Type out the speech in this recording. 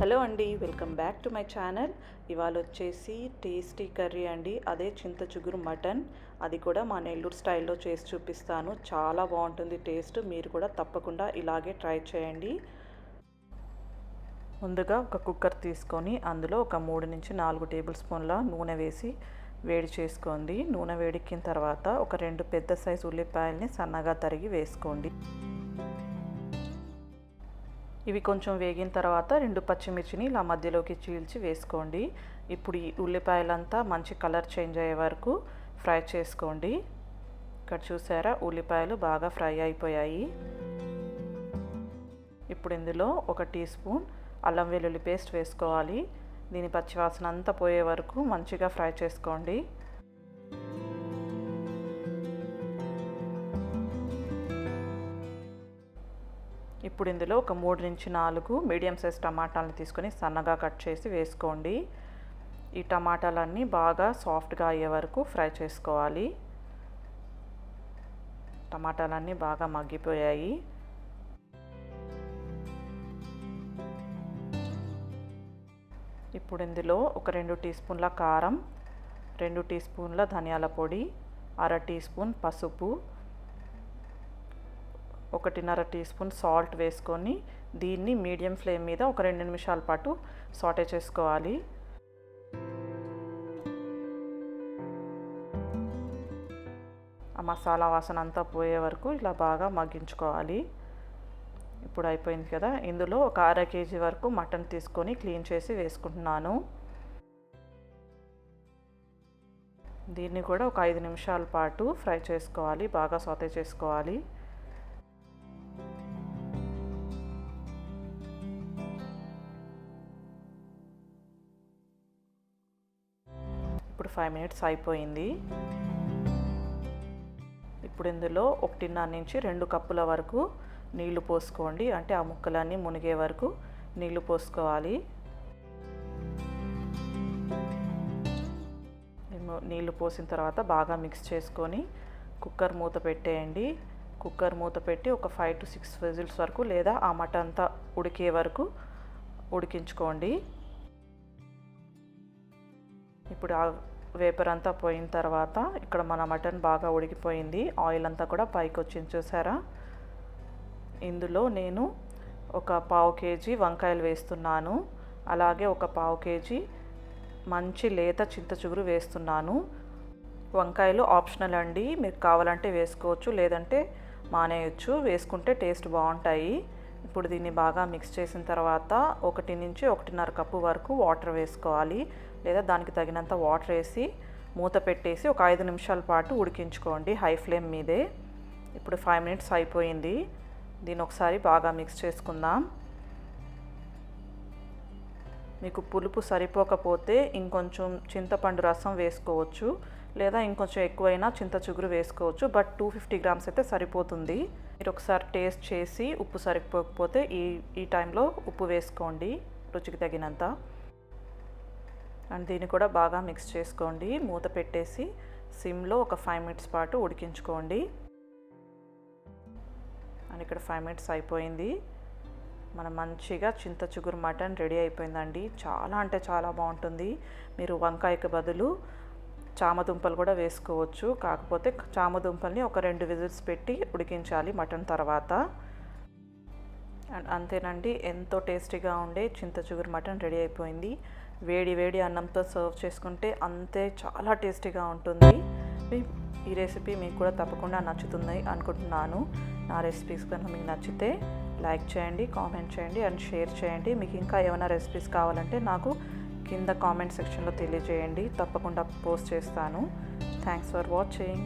Hello అండి, welcome back to my channel. ఇవాళ వచ్చేసి టేస్టీ కర్రీ అండి, అదే చింత చిగురు మటన్. అది కూడా మా నెల్లూరు స్టైల్లో చేసి చూపిస్తాను. చాలా బాగుంటుంది టేస్ట్. మీరు కూడా తప్పకుండా ఇలాగే ట్రై చేయండి. ముందుగా ఒక కుక్కర్ తీసుకొని అందులో ఒక 3 నుంచి 4 టేబుల్ స్పూన్ల నూనె వేసి వేడి చేసుకోండి. నూనె వేడెక్కిన తర్వాత ఒక 2 పెద్ద సైజు ఉల్లిపాయల్ని సన్నగా తరిగి వేసుకోండి. ఇవి కొంచెం వేగిన తర్వాత 2 పచ్చిమిర్చిని ఇలా మధ్యలోకి చీల్చి వేసుకోండి. ఇప్పుడు ఈ ఉల్లిపాయలంతా మంచి కలర్ చేంజ్ అయ్యే వరకు ఫ్రై చేసుకోండి. ఇక్కడ చూసారా, ఉల్లిపాయలు బాగా ఫ్రై అయిపోయాయి. ఇప్పుడు ఇందులో 1 టీ స్పూన్ అల్లం వెల్లుల్లి పేస్ట్ వేసుకోవాలి. దీని పచ్చివాసన అంతా పోయే వరకు మంచిగా ఫ్రై చేసుకోండి. ఇప్పుడు ఇందులో ఒక 3 నుంచి 4 మీడియం సైజ్ టమాటాలను తీసుకొని సన్నగా కట్ చేసి వేసుకోండి. ఈ టమాటాలన్నీ బాగా సాఫ్ట్గా అయ్యే వరకు ఫ్రై చేసుకోవాలి. టమాటాలన్నీ బాగా మగ్గిపోయాయి. ఇప్పుడు ఇందులో ఒక 2 టీ స్పూన్ల కారం, 2 టీ స్పూన్ల ధనియాల పొడి, 1/2 టీ స్పూన్ పసుపు, 1.5 టీ స్పూన్ సాల్ట్ వేసుకొని దీన్ని మీడియం ఫ్లేమ్ మీద ఒక 2 నిమిషాల పాటు సాటే చేసుకోవాలి. ఆ మసాలా వాసన అంతా పోయే వరకు ఇలా బాగా మగ్గించుకోవాలి. ఇప్పుడు అయిపోయింది కదా. ఇందులో ఒక 1/2 కేజీ వరకు మటన్ తీసుకొని క్లీన్ చేసి వేసుకుంటున్నాను. దీన్ని కూడా ఒక 5 నిమిషాల పాటు ఫ్రై చేసుకోవాలి, బాగా సాటే చేసుకోవాలి. ఇప్పుడు 5 మినిట్స్ అయిపోయింది. ఇప్పుడు ఇందులో 1.5 నుంచి 2 కప్పుల వరకు నీళ్లు పోసుకోండి. అంటే ఆ ముక్కలన్నీ మునిగే వరకు నీళ్లు పోసుకోవాలి. నీళ్లు పోసిన తర్వాత బాగా మిక్స్ చేసుకొని కుక్కర్ మూత పెట్టేయండి. కుక్కర్ మూత పెట్టి ఒక 5 to 6 విజిల్స్ వరకు లేదా ఆ మటన్ అంతా ఉడికే వరకు ఉడికించుకోండి. ఇప్పుడు ఆ వేపర్ అంతా పోయిన తర్వాత ఇక్కడ మన మటన్ బాగా ఉడికిపోయింది. ఆయిల్ అంతా కూడా పైకి వచ్చింది, చూసారా. ఇందులో నేను ఒక 1/2 కేజీ వంకాయలు వేస్తున్నాను. అలాగే ఒక 1/2 కేజీ మంచి లేత చింత చిగురు వేస్తున్నాను. వంకాయలు ఆప్షనల్ అండి, మీరు కావాలంటే వేసుకోవచ్చు, లేదంటే మానేయచ్చు. వేసుకుంటే టేస్ట్ బాగుంటాయి. ఇప్పుడు దీన్ని బాగా మిక్స్ చేసిన తర్వాత 1 నుంచి 1.5 కప్పు వరకు వాటర్ వేసుకోవాలి, లేదా దానికి తగినంత వాటర్ వేసి మూత పెట్టేసి ఒక 5 నిమిషాల పాటు ఉడికించుకోండి హై ఫ్లేమ్ మీదే. ఇప్పుడు 5 మినిట్స్ అయిపోయింది. దీన్ని ఒకసారి బాగా మిక్స్ చేసుకుందాం. మీకు పులుపు సరిపోకపోతే ఇంకొంచెం చింతపండు రసం వేసుకోవచ్చు, లేదా ఇంకొంచెం ఎక్కువైనా చింత చిగురు వేసుకోవచ్చు. బట్ 250 గ్రామ్స్ అయితే సరిపోతుంది. మీరు ఒకసారి టేస్ట్ చేసి ఉప్పు సరిపోకపోతే ఈ టైంలో ఉప్పు వేసుకోండి రుచికి తగినంత. అండ్ దీన్ని కూడా బాగా మిక్స్ చేసుకోండి. మూత పెట్టేసి సిమ్లో ఒక 5 మినిట్స్ పాటు ఉడికించుకోండి. అండ్ ఇక్కడ 5 మినిట్స్ అయిపోయింది. మన మంచిగా చింత చిగురు మటన్ రెడీ అయిపోయిందండి. చాలా అంటే చాలా బాగుంటుంది. మీరు వంకాయకి బదులు చామదుంపలు కూడా వేసుకోవచ్చు. కాకపోతే చామదుంపల్ని ఒక 2 విజిల్స్ పెట్టి ఉడికించాలి మటన్ తర్వాత. అండ్ అంతేనండి, ఎంతో టేస్టీగా ఉండే చింత చిగురు మటన్ రెడీ అయిపోయింది. వేడి వేడి అన్నంతో సర్వ్ చేసుకుంటే అంతే చాలా టేస్టీగా ఉంటుంది. ఈ రెసిపీ మీకు కూడా తప్పకుండా నచ్చుతుంది అనుకుంటున్నాను. నా రెసిపీస్ కనుక మీకు నచ్చితే లైక్ చేయండి, కామెంట్ చేయండి అండ్ షేర్ చేయండి. మీకు ఇంకా ఏమైనా రెసిపీస్ కావాలంటే నాకు కింద కామెంట్ సెక్షన్లో తెలియజేయండి, తప్పకుండా పోస్ట్ చేస్తాను. Thanks for watching.